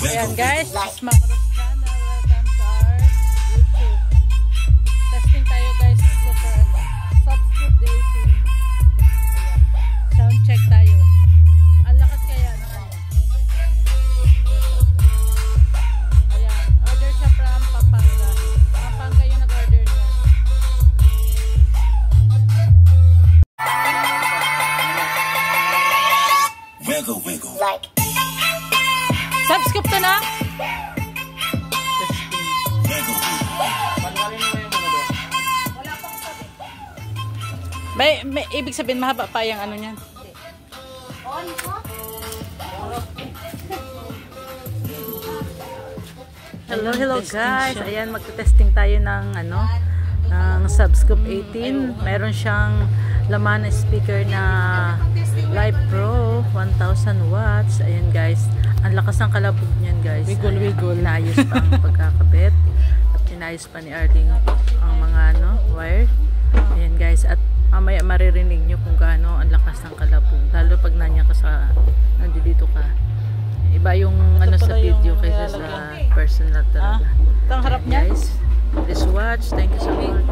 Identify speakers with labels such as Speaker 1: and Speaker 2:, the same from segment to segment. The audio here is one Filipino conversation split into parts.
Speaker 1: Ayan guys, this is Mamaros channel. Welcome to our YouTube. Testing tayo guys. Subscribe the 18. Ayan. Sound check tayo. Ang lakas kaya ng ano. Ayan. Order siya from Pampanga. Pampanga yung nag-order niya.
Speaker 2: Wiggle, wiggle. Like.
Speaker 1: Subscribe to na. May ibig sabihin mahaba pa yung ano niyan. Hello guys. Ayan, magte-testing tayo ng ano, ng Subscoop 18. Meron siyang laman na speaker na Live Pro 1000 watts. Ayan guys. Ang lakas ng kalabog niyan guys. Wiggle. Inayos pa ang pagkakabit. At inayos pa ni Arling ang mga ano, wire. Ayan guys. At mamaya maririnig nyo kung gaano ang lakas ng kalabog. Lalo pag nandiyan ka sa, nandito ka. Iba yung ano sa video kaysa sa personal talaga. Ang harap niya. Guys, please watch. Thank you so much.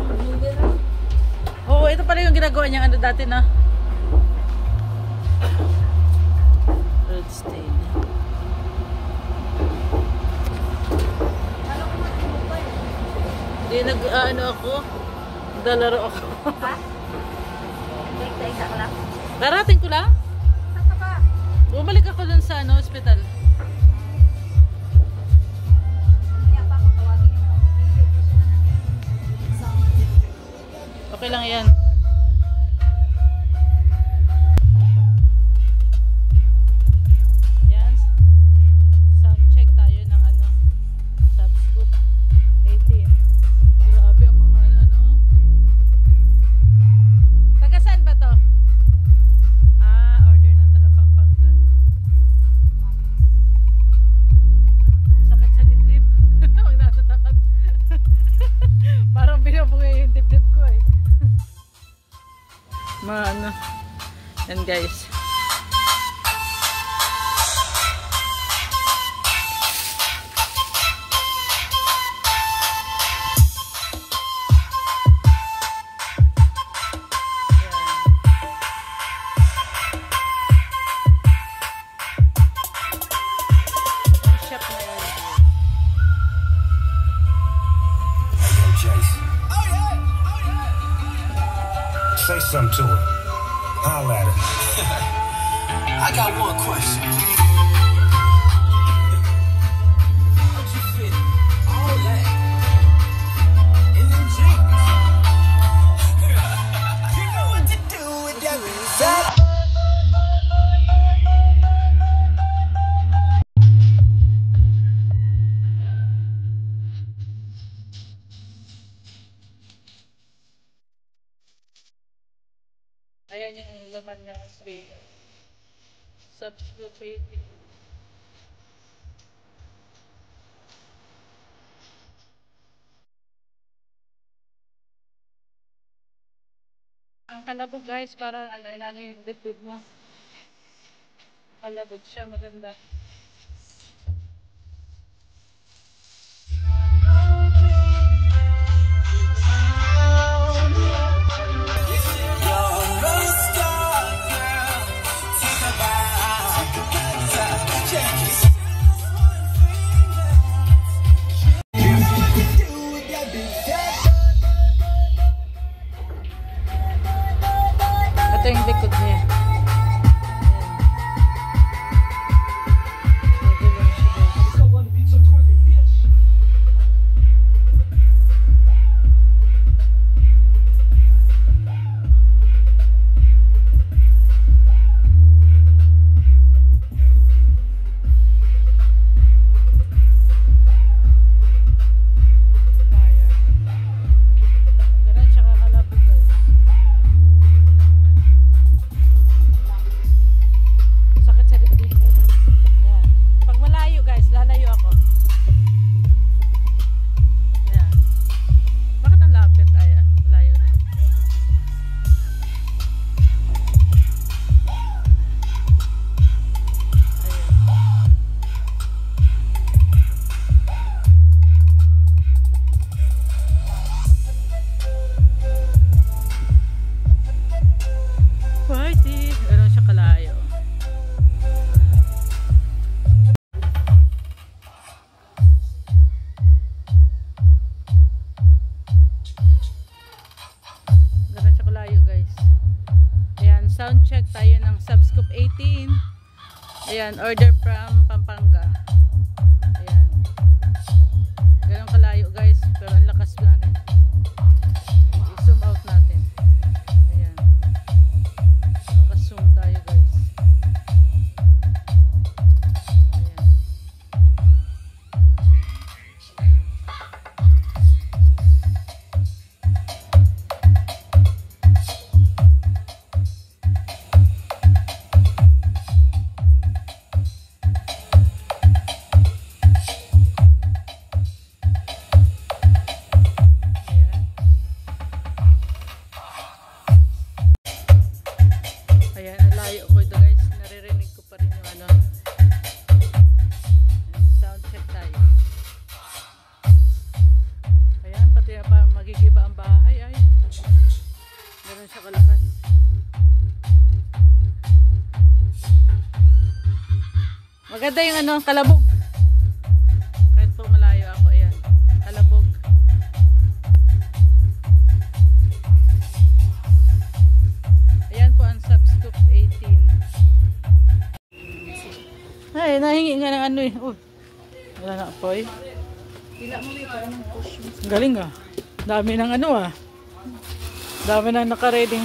Speaker 1: Oo, ito pala yung ginagawa niyang ano dati na. Red stain. Hindi nag-ano ako. Naglalaro ako.
Speaker 3: Ha? Isa ko lang.
Speaker 1: Darating ko lang?
Speaker 3: Saan ka ba?
Speaker 1: Bumalik ako dun sa ano, hospital.
Speaker 3: Kaya pa ako tawagin yung
Speaker 1: Okay lang yan. Yan. Sound check tayo ng ano, Subscoop 18. Grabe ang mga ano. Taga saan ba to? Order ng taga Pampanga. Sakit sa dibdib. Huwag nasa tapat. Parang binabungay yung dibdib ko eh. Ano. Yan guys.
Speaker 2: Say something to her. Holla at her. I got one question. How'd you fit all that in them jeans? You know what to do with that music.
Speaker 1: Ayan yung laman niya speaker. Subscoop 18. Ang kalabog guys, para ano yung dibdib mo. Kalabog siya, maganda. Ito yung likod niya. Ayan, order from Pampanga. Ayan. Ganun kalayo guys, pero ang lakas na rin. I-zoom out natin. Ayan. Naka-zoom tayo guys. Ayan. Ayan, layo ko ito guys. Naririnig ko pa rin yung ano. Ayan, sound check tayo. Ayan, pati na pa magigiba ang bahay. Ay, ganun siya kalakas. Maganda yung ano, kalabog. Kahit po malayo ako, ayan. Kalabog. Ayan po ang Subscoop 18. Ay, nahingi nga ng ano eh. Oh, wala na po eh.
Speaker 3: Pila mo may parang push mo.
Speaker 1: Galing ah. Dami ng ano ah. Dami ng naka-ready.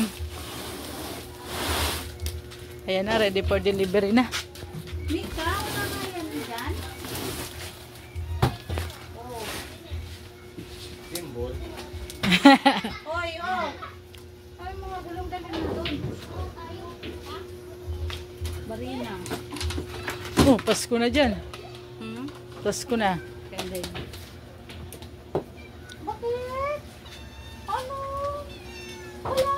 Speaker 1: Ayan na, ready for delivery na.
Speaker 3: Mika, wala na yan dyan? Oh.
Speaker 2: Symbol.
Speaker 3: Oy, oh. Ay, mga gulong dali na doon. Marina.
Speaker 1: Oh, Pasko na dyan.
Speaker 3: Hmm?
Speaker 1: Pasko na.
Speaker 3: Kaya bakit? Ano? Wala.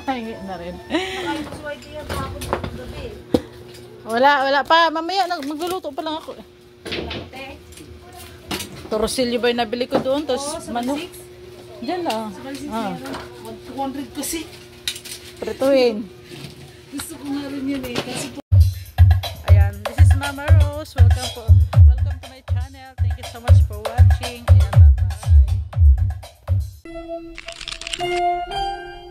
Speaker 1: Hingi na rin.
Speaker 3: Nakayos white yan kahapon ng gabi.
Speaker 1: Wala pa. Mamaya, magluluto pa lang ako.
Speaker 3: Te.
Speaker 1: Torosilyo ba yung nabili ko doon? Tapos manok. Diyan lang. Ah,
Speaker 3: 100 kasi.
Speaker 1: prituin.
Speaker 3: Gusto ko nga rin yun eh. Kasi
Speaker 1: Ayan, this is Mama Rose. Welcome to my channel. Thank you so much for watching. Ayan, bye-bye.